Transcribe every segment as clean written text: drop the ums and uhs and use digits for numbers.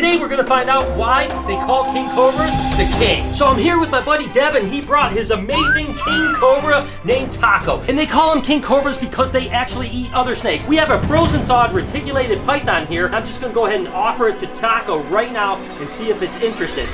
Today we're gonna find out why they call king cobras the king. So I'm here with my buddy Devin. He brought his amazing king cobra named Taco. And they call him king cobras because they actually eat other snakes. We have a frozen thawed reticulated python here. I'm just gonna go ahead and offer it to Taco right now and see if it's interested.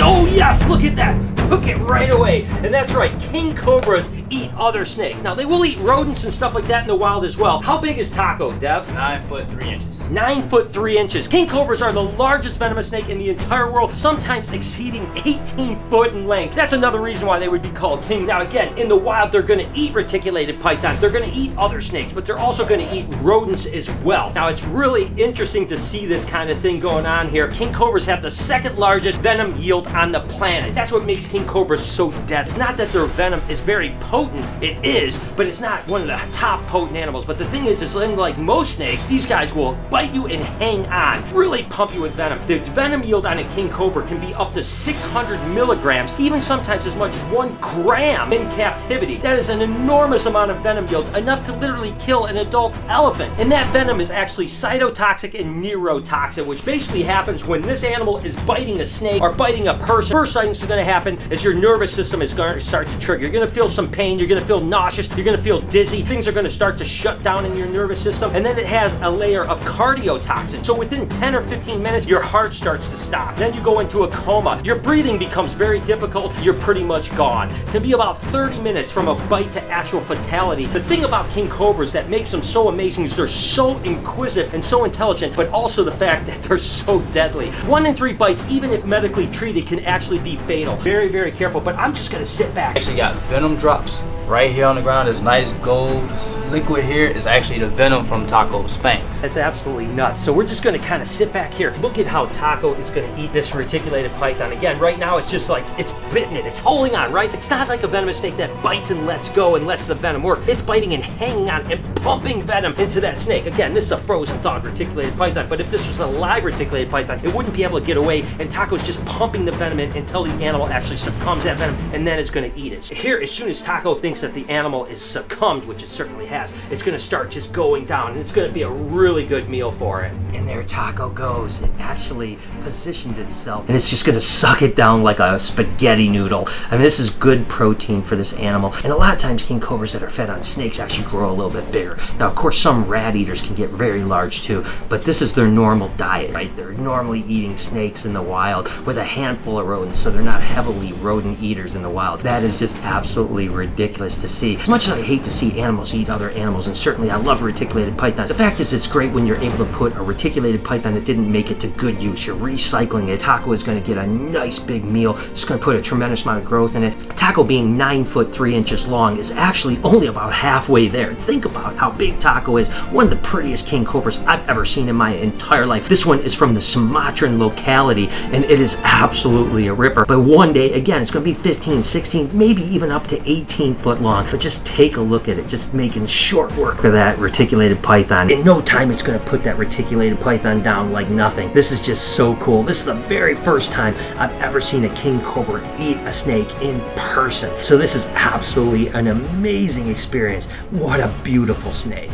Oh yes, look at that. Took it right away. And that's right, king cobras eat other snakes. Now they will eat rodents and stuff like that in the wild as well. How big is Taco, Dev? 9 foot 3 inches. 9 foot 3 inches. King cobras are the largest venomous snake in the entire world, sometimes exceeding 18 foot in length. That's another reason why they would be called king. Now again, in the wild, they're gonna eat reticulated pythons. They're gonna eat other snakes, but they're also gonna eat rodents as well. Now it's really interesting to see this kind of thing going on here. King cobras have the second largest venom yield on the planet. That's what makes king cobras so deadly. It's not that their venom is very potent, it is, but it's not one of the top potent animals. But the thing is like most snakes, these guys will bite you and hang on, really pump you with venom. The venom yield on a king cobra can be up to 600 milligrams, even sometimes as much as 1 gram in captivity. That is an enormous amount of venom yield, enough to literally kill an adult elephant. And that venom is actually cytotoxic and neurotoxic, which basically happens when this animal is biting a snake or biting a person. First thing that's going to happen is your nervous system is going to start to trigger. You're going to feel some pain, you're going to feel nauseous, you're going to feel dizzy. Things are going to start to shut down in your nervous system, and then it has a layer of cardiotoxin. So within 10 or 15 minutes, your heart starts to stop. Then you go into a coma. Your breathing becomes very difficult. You're pretty much gone. It can be about 30 minutes from a bite to actual fatality. The thing about king cobras that makes them so amazing is they're so inquisitive and so intelligent, but also the fact that they're so deadly. 1 in 3 bites, even if medically treated, can actually be fatal. Very, very careful, but I'm just gonna sit back. Actually got venom drops right here on the ground. This nice gold liquid here is actually the venom from Taco's fangs. That's absolutely nuts. So we're just gonna kind of sit back here. Look at how Taco is gonna eat this reticulated python. Again, right now it's just like, it's bitten it, it's holding on, right? It's not like a venomous snake that bites and lets go and lets the venom work. It's biting and hanging on and pumping venom into that snake. Again, this is a frozen thawed reticulated python, but if this was a live reticulated python, it wouldn't be able to get away, and Taco's just pumping the venom in until the animal actually succumbs to that venom, and then it's gonna eat it. So here, as soon as Taco thinks that the animal is succumbed, which it certainly has, it's gonna start just going down, and it's gonna be a really good meal for it. And there Taco goes. It actually positioned itself, and it's just gonna suck it down like a spaghetti noodle. I mean, this is good protein for this animal, and a lot of times king cobras that are fed on snakes actually grow a little bit bigger. Now, of course, some rat eaters can get very large too, but this is their normal diet, right? They're normally eating snakes in the wild with a handful of rodents, so they're not heavily rodent eaters in the wild. That is just absolutely ridiculous to see. As much as I hate to see animals eat other animals, and certainly I love reticulated pythons, the fact is it's great when you're able to put a reticulated python that didn't make it to good use. You're recycling it. Taco is going to get a nice big meal. It's going to put a tremendous amount of growth in it. Taco being 9 foot 3 inches long is actually only about halfway there. Think about how big Taco is. One of the prettiest king cobras I've ever seen in my entire life. This one is from the Sumatran locality, and it is absolutely a ripper. But one day, again, it's going to be 15, 16, maybe even up to 18 foot long. But just take a look at it, just making short work of that reticulated python. In no time, it's going to put that reticulated python down like nothing. This is just so cool. This is the very first time I've ever seen a king cobra eat a snake in person. So this is absolutely an amazing experience. What a beautiful snake.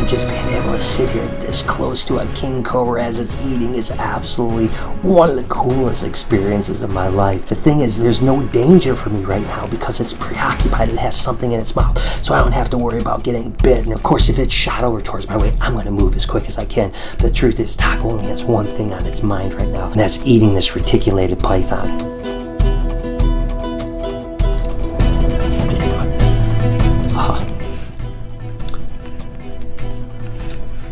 Just being able to sit here this close to a king cobra as it's eating is absolutely one of the coolest experiences of my life. The thing is, there's no danger for me right now because it's preoccupied. It has something in its mouth, so I don't have to worry about getting bit. And of course, if it's shot over towards my way, I'm going to move as quick as I can. The truth is, Taco only has one thing on its mind right now, and that's eating this reticulated python.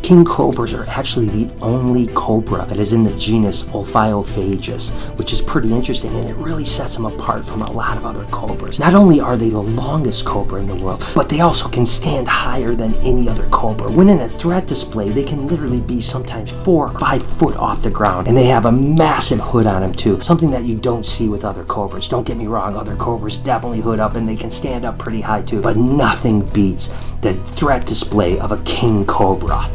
King cobras are actually the only cobra that is in the genus Ophiophagus, which is pretty interesting, and it really sets them apart from a lot of other cobras. Not only are they the longest cobra in the world, but they also can stand higher than any other cobra. When in a threat display, they can literally be sometimes 4 or 5 foot off the ground, and they have a massive hood on them too, something that you don't see with other cobras. Don't get me wrong, other cobras definitely hood up and they can stand up pretty high too, but nothing beats the threat display of a king cobra.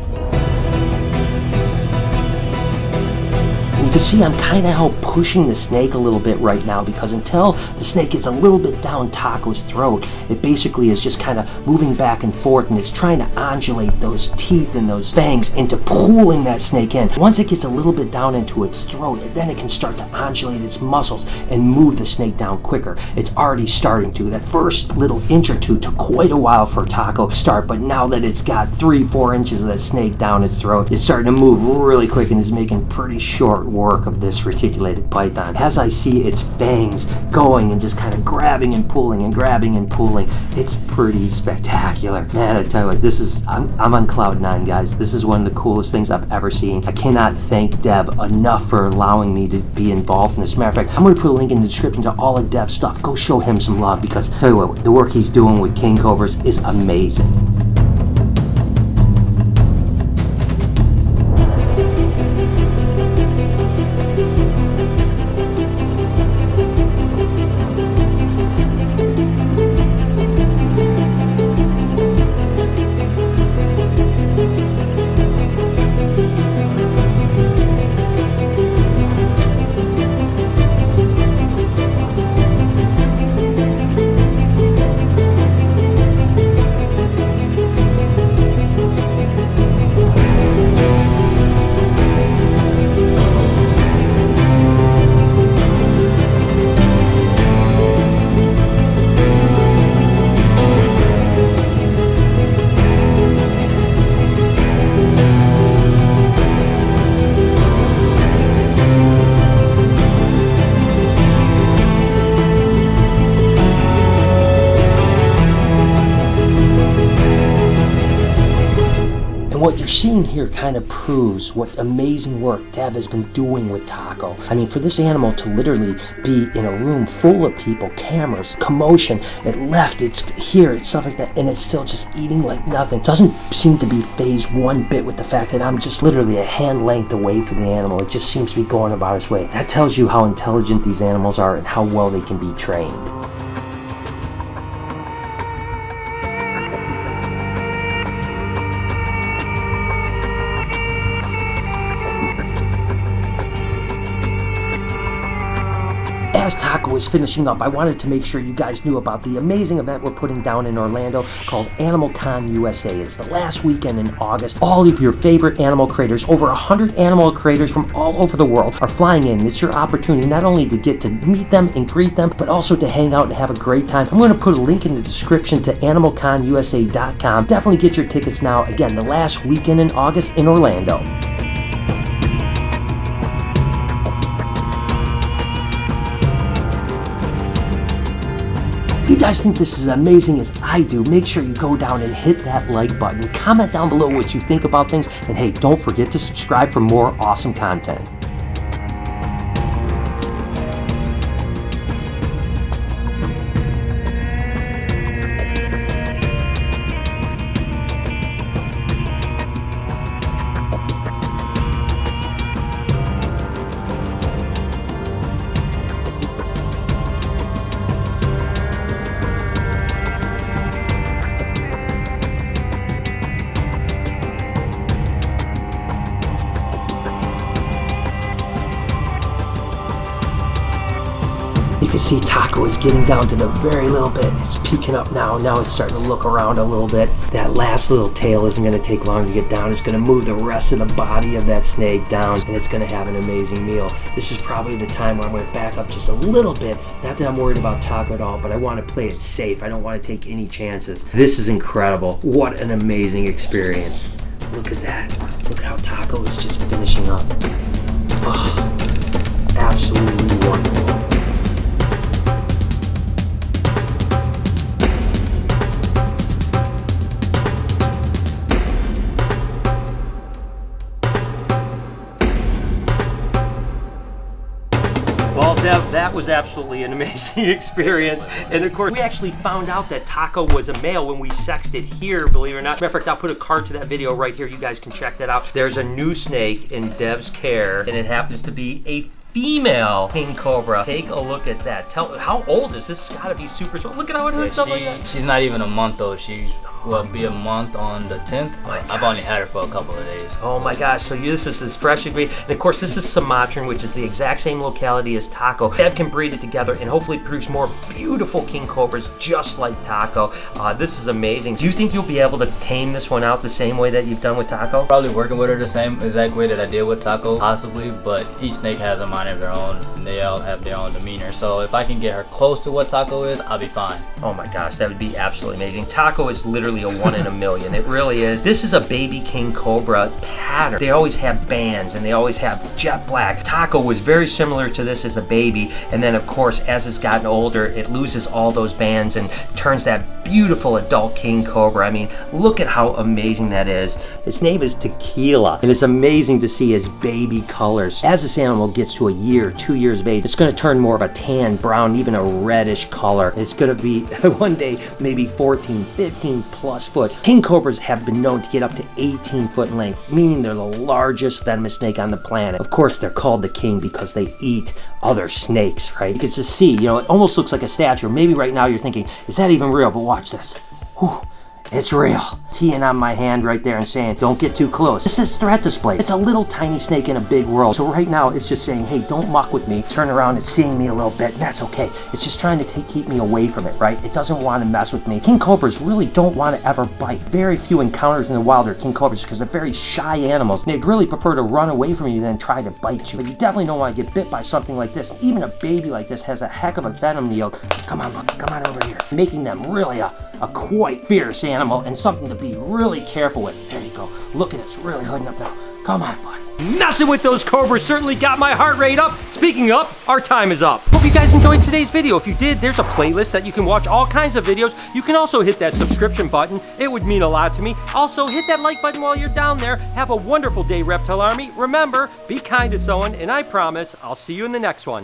You can see I'm kind of out pushing the snake a little bit right now, because until the snake gets a little bit down Taco's throat, it basically is just kind of moving back and forth, and it's trying to undulate those teeth and those fangs into pulling that snake in. Once it gets a little bit down into its throat, then it can start to undulate its muscles and move the snake down quicker. It's already starting to. That first little inch or two took quite a while for Taco to start, but now that it's got 3-4 inches of that snake down its throat, it's starting to move really quick and is making pretty short work of this reticulated python. As I see its fangs going and just kind of grabbing and pulling and grabbing and pulling, it's pretty spectacular. Man, I tell you what, I'm on cloud 9, guys. This is one of the coolest things I've ever seen. I cannot thank Deb enough for allowing me to be involved in this. Matter of fact, I'm going to put a link in the description to all of Deb's stuff. Go show him some love, because I tell you what, the work he's doing with king cobras is amazing. What you're seeing here kind of proves what amazing work Deb has been doing with Taco. I mean, for this animal to literally be in a room full of people, cameras, commotion, it left, it's here, it's stuff like that, and it's still just eating like nothing. Doesn't seem to be phased one bit with the fact that I'm just literally a hand length away from the animal. It just seems to be going about its way. That tells you how intelligent these animals are and how well they can be trained. As Taco is finishing up, I wanted to make sure you guys knew about the amazing event we're putting down in Orlando called Animal Con USA. It's the last weekend in August. All of your favorite animal creators, over 100 animal creators from all over the world, are flying in. It's your opportunity not only to get to meet them and greet them, but also to hang out and have a great time. I'm going to put a link in the description to animalconusa.com. Definitely get your tickets now. Again, the last weekend in August in Orlando. If you guys think this is as amazing as I do, make sure you go down and hit that like button. Comment down below what you think about things. And hey, don't forget to subscribe for more awesome content. You can see Taco is getting down to the very little bit. It's peeking up now. Now it's starting to look around a little bit. That last little tail isn't going to take long to get down. It's going to move the rest of the body of that snake down, and it's going to have an amazing meal. This is probably the time where I'm going to back up just a little bit. Not that I'm worried about Taco at all, but I want to play it safe. I don't want to take any chances. This is incredible. What an amazing experience. Look at that. Look at how Taco is just finishing up. Oh, absolutely wonderful. that was absolutely an amazing experience. And of course, we actually found out that Taco was a male when we sexed it here, believe it or not. Matter of fact, I'll put a card to that video right here. You guys can check that out. There's a new snake in Dev's care, and it happens to be a female king cobra. Take a look at that. Tell, how old is this? It's gotta be super small. Look at how it hooks up like that. She's not even a month though. She will be a month on the 10th. I've only had her for a couple of days. Oh my gosh, so this is as fresh as we, and of course this is Sumatran, which is the exact same locality as Taco. Dev can breed it together and hopefully produce more beautiful king cobras just like Taco. This is amazing. Do you think you'll be able to tame this one out the same way that you've done with Taco? Probably working with her the same exact way that I did with Taco, possibly, but each snake has a mind of their own and they all have their own demeanor. So if I can get her close to what Taco is, I'll be fine. Oh my gosh, that would be absolutely amazing. Taco is literally a 1 in a million. It really is. This is a baby king cobra pattern. They always have bands and they always have jet black. Taco was very similar to this as a baby, and then of course as it's gotten older it loses all those bands and turns that beautiful adult king cobra. I mean, look at how amazing that is. His name is Tequila, and it's amazing to see his baby colors. As this animal gets to a year, 2 years of age, it's going to turn more of a tan, brown, even a reddish color. It's going to be one day maybe 14, 15 plus foot. King cobras have been known to get up to 18 foot in length, meaning they're the largest venomous snake on the planet. Of course, they're called the king because they eat other snakes, right? You can just see, you know, it almost looks like a statue. Maybe right now you're thinking, is that even real? But watch this. Whew. It's real. Keying on my hand right there and saying, don't get too close. This is threat display. It's a little tiny snake in a big world. So right now it's just saying, hey, don't muck with me. Turn around, it's seeing me a little bit, and that's okay. It's just trying to keep me away from it, right? It doesn't want to mess with me. King cobras really don't want to ever bite. Very few encounters in the wild are king cobras because they're very shy animals. They'd really prefer to run away from you than try to bite you. But you definitely don't want to get bit by something like this. Even a baby like this has a heck of a venom yield. Come on, look, come on over here. Making them really a quite fierce animal and something to be really careful with. There you go. Look at it. It's really hooding up now. Come on, buddy. Messing with those cobras certainly got my heart rate up. Speaking of, our time is up. Hope you guys enjoyed today's video. If you did, there's a playlist that you can watch all kinds of videos. You can also hit that subscription button. It would mean a lot to me. Also, hit that like button while you're down there. Have a wonderful day, Reptile Army. Remember, be kind to someone, and I promise I'll see you in the next one.